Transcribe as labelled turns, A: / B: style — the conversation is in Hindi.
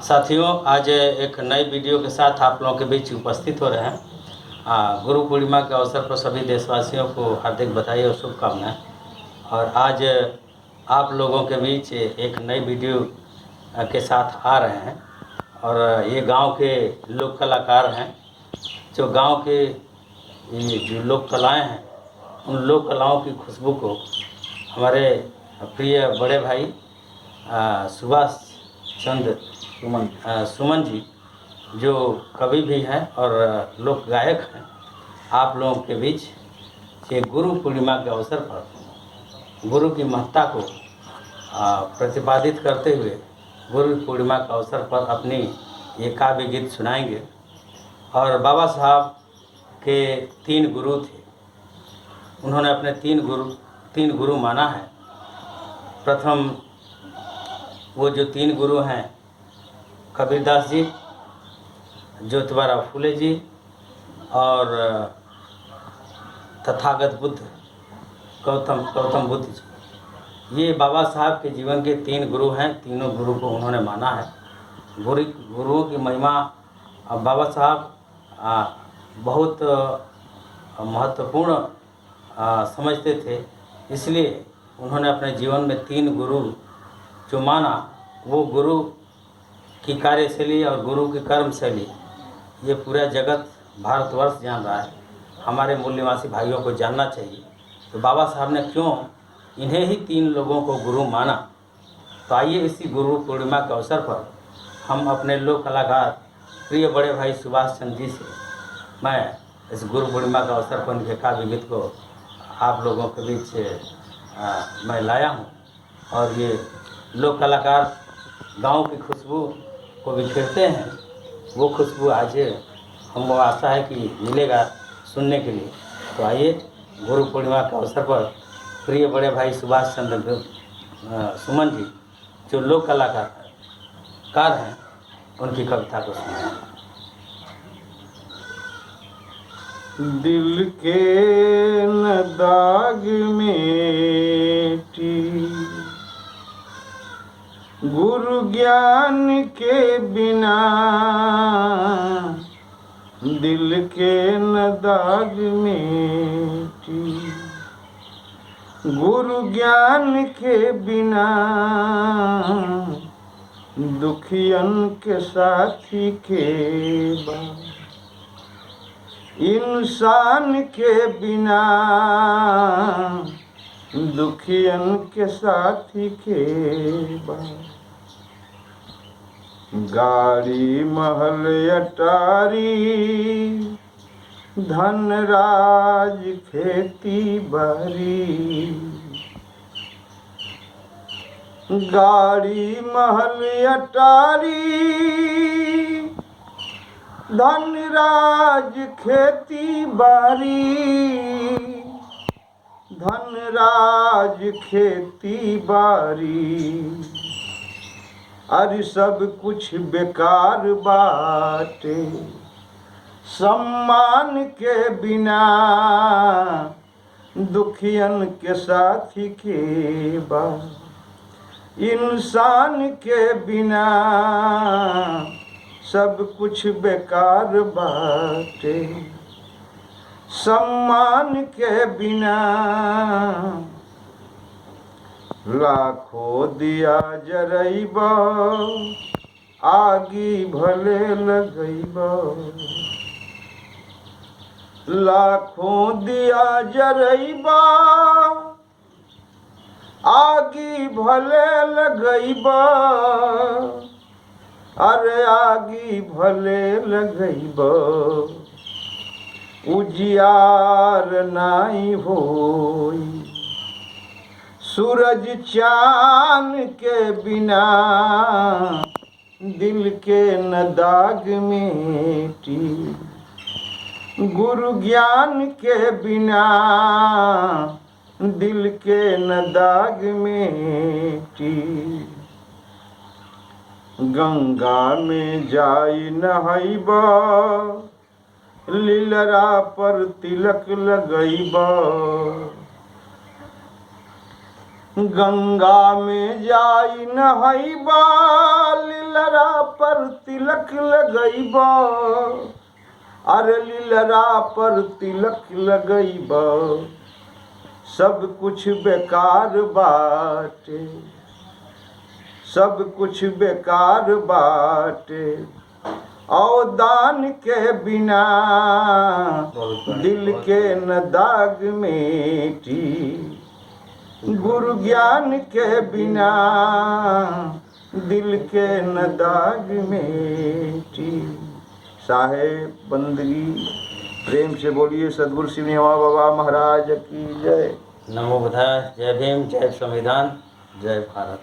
A: साथियों, आज एक नई वीडियो के साथ आप लोगों के बीच उपस्थित हो रहे हैं। गुरु पूर्णिमा के अवसर पर सभी देशवासियों को हार्दिक बधाई और शुभकामनाएं। और आज आप लोगों के बीच एक नई वीडियो के साथ आ रहे हैं। और ये गांव के लोक कलाकार हैं, जो गांव के ये जो लोक कलाएँ हैं, उन लोक कलाओं की खुशबू को हमारे प्रिय बड़े भाई सुभाष चंद्र सुमन जी, जो कवि भी हैं और लोक गायक हैं, आप लोगों के बीच ये गुरु पूर्णिमा के अवसर पर गुरु की महत्ता को प्रतिपादित करते हुए गुरु पूर्णिमा के अवसर पर अपनी ये काव्य गीत सुनाएंगे। और बाबा साहब के 3 गुरु थे, उन्होंने अपने 3 गुरु माना है। प्रथम वो जो 3 गुरु हैं, कबीरदास जी, ज्योतिबा फूले जी और तथागत बुद्ध गौतम बुद्ध जी। ये बाबा साहब के जीवन के 3 गुरु हैं। तीनों गुरु को उन्होंने माना है। गुरुओं की महिमा बाबा साहब बहुत महत्वपूर्ण समझते थे, इसलिए उन्होंने अपने जीवन में 3 गुरु जो माना, वो गुरु की कार्यशैली और गुरु की कर्मशैली ये पूरा जगत भारतवर्ष जान रहा है। हमारे मूल निवासी भाइयों को जानना चाहिए तो बाबा साहब ने क्यों इन्हें ही 3 लोगों को गुरु माना। तो आइए इसी गुरु पूर्णिमा के अवसर पर हम अपने लोक कलाकार प्रिय बड़े भाई सुभाष चंद्र जी से मैं इस गुरु पूर्णिमा के अवसर पर उनके काव्य गीत को आप लोगों के बीच मैं लाया हूँ। और ये लोक कलाकार गांव की खुशबू को बिखेरते हैं, वो खुशबू आज हमको आशा है कि मिलेगा सुनने के लिए। तो आइए गुरु पूर्णिमा के अवसर पर प्रिय बड़े भाई सुभाष चंद्र सुमन जी, जो लोक कलाकार हैं, उनकी कविता को सुनें।
B: दिल के न दाग मेटी गुरु ज्ञान के बिना, दिल के न दाग मेटी गुरु ज्ञान के बिना, दुखियन के साथी के बा, इंसान के बिना, दुखियन के साथी के बा। गाड़ी महल अटारी धन राज खेती बारी, गाड़ी महल अटारी धन राज खेती बारी, धन राज खेती बारी। अरे सब कुछ बेकार बाटे सम्मान के बिना, दुखियन के साथी के बा, इंसान के बिना सब कुछ बेकार बाटे सम्मान के बिना। लाखों दिया जरैब आगी भले लगैब, लाखों दिया जरैब आगी भले लगैब, अरे आगी भले लगैब, उजियार नाई होई सूरज चाँद के बिना, दिल के न दाग मेटी गुरु ज्ञान के बिना, दिल के न दाग मेटी। गंगा में जाई नहैब लीलरा पर तिलक लगैब, गंगा में जाई नहैबा लीलरा पर तिलक लगैब, अरे लीलरा पर तिलक लगैब, सब कुछ बेकार बाटे, सब कुछ बेकार बाटे। और दान के बिना दिल के न दाग मेटी, गुरु ज्ञान के बिना दिल के न दाग मेटी। साहेब बंदगी प्रेम से बोलिए सदगुरु शिव नेवा बाबा महाराज की जय।
A: नमो बुद्धाय। जय भीम, जय संविधान, जय भारत।